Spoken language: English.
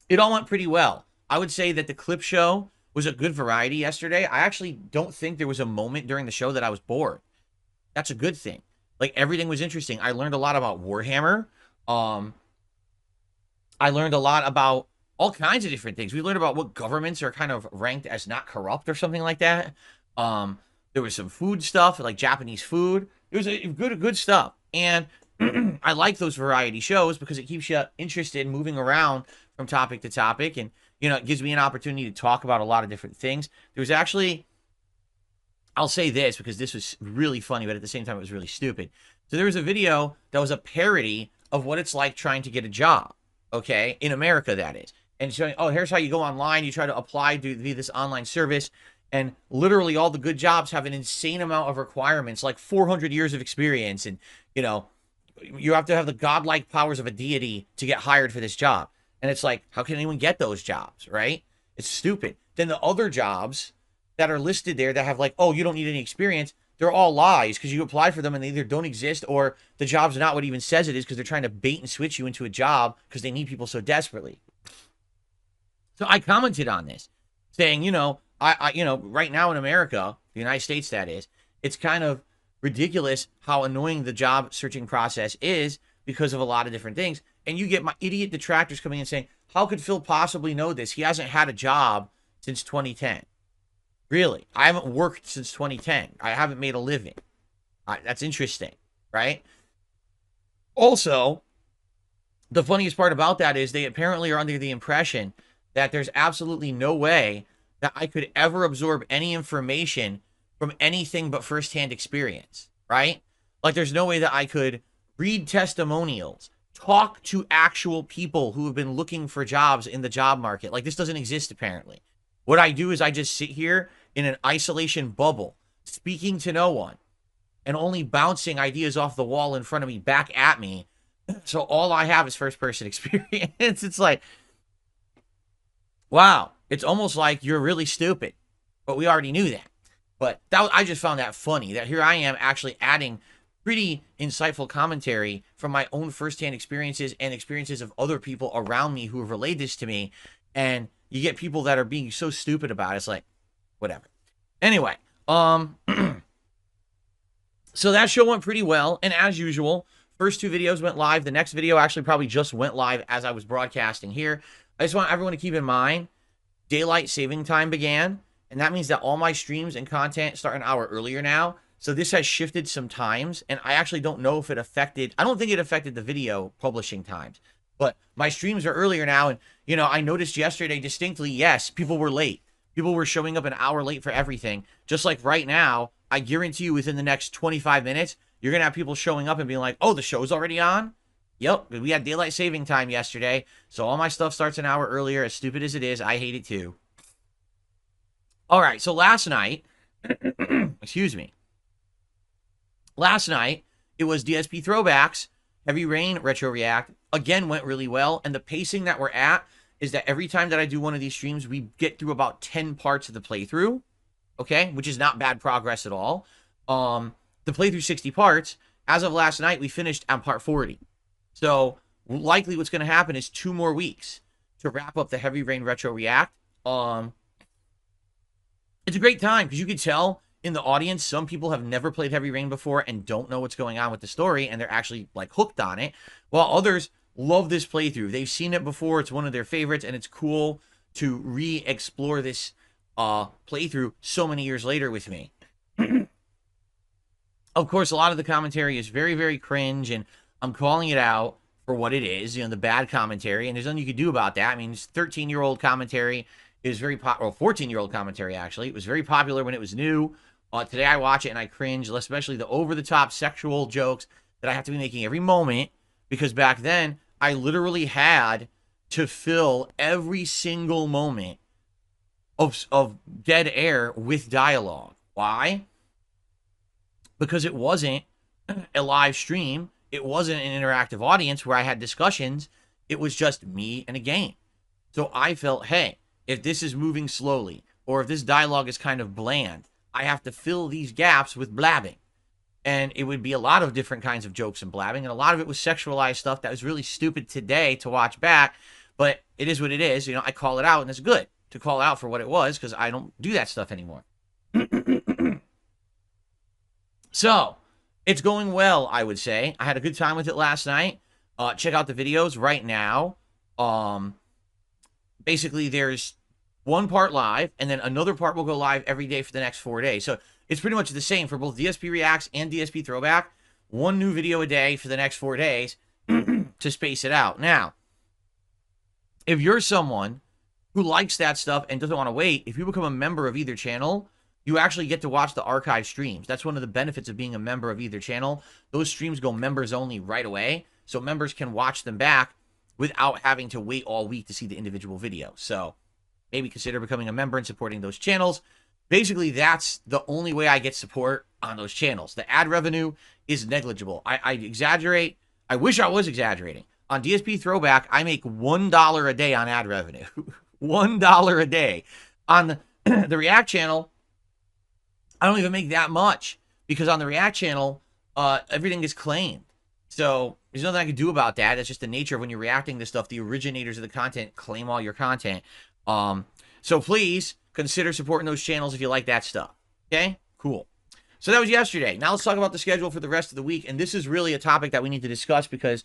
It all went pretty well. I would say that the clip show was a good variety yesterday. I actually don't think there was a moment during the show that I was bored. That's a good thing. Like everything was interesting. I learned a lot about Warhammer. Um, I learned a lot about all kinds of different things. We learned about what governments are kind of ranked as not corrupt or something like that. There was some food stuff, like Japanese food. It was a good stuff. And I like those variety shows because it keeps you interested, moving around from topic to topic, and it gives me an opportunity to talk about a lot of different things. There was actually, I'll say this because this was really funny, but at the same time it was really stupid. So there was a video that was a parody of what it's like trying to get a job, okay, in America, that is, and showing, oh, here's how you go online, you try to apply to via this online service, and literally all the good jobs have an insane amount of requirements, like 400 years of experience, and you have to have the godlike powers of a deity to get hired for this job. And it's like, how can anyone get those jobs, right? It's stupid. Then the other jobs that are listed there that have like, oh, you don't need any experience, they're all lies because you apply for them and they either don't exist or the job's not what it even says it is because they're trying to bait and switch you into a job because they need people so desperately. So I commented on this saying, right now in America, the United States, that is, it's kind of ridiculous how annoying the job searching process is because of a lot of different things. And you get my idiot detractors coming in saying, how could Phil possibly know this? He hasn't had a job since 2010. Really? I haven't worked since 2010. I haven't made a living. That's interesting, right? Also, the funniest part about that is they apparently are under the impression that there's absolutely no way that I could ever absorb any information from anything but firsthand experience, right? Like there's no way that I could read testimonials, talk to actual people who have been looking for jobs in the job market. Like this doesn't exist apparently. What I do is I just sit here in an isolation bubble, speaking to no one, and only bouncing ideas off the wall in front of me back at me. So all I have is first person experience. It's like, wow, it's almost like you're really stupid, but we already knew that. But I just found that funny that here I am actually adding pretty insightful commentary from my own firsthand experiences and experiences of other people around me who have relayed this to me. And you get people that are being so stupid about it. It's like, whatever. Anyway, so that show went pretty well. And as usual, first two videos went live. The next video actually probably just went live as I was broadcasting here. I just want everyone to keep in mind, daylight saving time began. And that means that all my streams and content start an hour earlier now. So this has shifted some times. And I actually don't know if it affected, I don't think it affected the video publishing times. But my streams are earlier now. And, I noticed yesterday distinctly, yes, people were late. People were showing up an hour late for everything. Just like right now, I guarantee you within the next 25 minutes, you're going to have people showing up and being like, oh, the show's already on? Yep, we had daylight saving time yesterday. So all my stuff starts an hour earlier. As stupid as it is, I hate it too. All right, so last night, excuse me. Last night, it was DSP Throwbacks, Heavy Rain, Retro React. Again, went really well. And the pacing that we're at is that every time that I do one of these streams, we get through about 10 parts of the playthrough, okay? Which is not bad progress at all. The playthrough 60 parts, as of last night, we finished on part 40. So likely what's going to happen is 2 more weeks to wrap up the Heavy Rain Retro React. It's a great time because you can tell in the audience, some people have never played Heavy Rain before and don't know what's going on with the story, and they're actually like hooked on it, while others love this playthrough. They've seen it before. It's one of their favorites, and it's cool to re-explore this playthrough so many years later with me. Of course, a lot of the commentary is very, very cringe, and I'm calling it out for what it is, the bad commentary, and there's nothing you can do about that. I mean, 13-year-old commentary is very popular, 14-year-old commentary, actually. It was very popular when it was new. Today I watch it and I cringe, especially the over-the-top sexual jokes that I have to be making every moment, because back then, I literally had to fill every single moment of dead air with dialogue. Why? Because it wasn't a live stream. It wasn't an interactive audience where I had discussions. It was just me and a game. So I felt, hey, if this is moving slowly, or if this dialogue is kind of bland, I have to fill these gaps with blabbing. And it would be a lot of different kinds of jokes and blabbing, and a lot of it was sexualized stuff that was really stupid today to watch back. But it is what it is. You know, I call it out, and it's good to call it out for what it was because I don't do that stuff anymore. So, it's going well, I would say. I had a good time with it last night. Check out the videos right now. Basically, there's one part live, and then another part will go live every day for the next 4 days. So, it's pretty much the same for both DSP Reacts and DSP Throwback. One new video a day for the next 4 days to space it out. Now, if you're someone who likes that stuff and doesn't want to wait, if you become a member of either channel, you actually get to watch the archive streams. That's one of the benefits of being a member of either channel. Those streams go members only right away, so members can watch them back without having to wait all week to see the individual video. So maybe consider becoming a member and supporting those channels. Basically, that's the only way I get support on those channels. The ad revenue is negligible. I exaggerate. I wish I was exaggerating. On DSP Throwback, I make $1 a day on ad revenue. $1 a day. On the React channel, I don't even make that much because on the React channel, everything is claimed. So there's nothing I can do about that. That's just the nature of when you're reacting to stuff. The originators of the content claim all your content. So please consider supporting those channels if you like that stuff. Okay? Cool. So that was yesterday. Now let's talk about the schedule for the rest of the week. And this is really a topic that we need to discuss because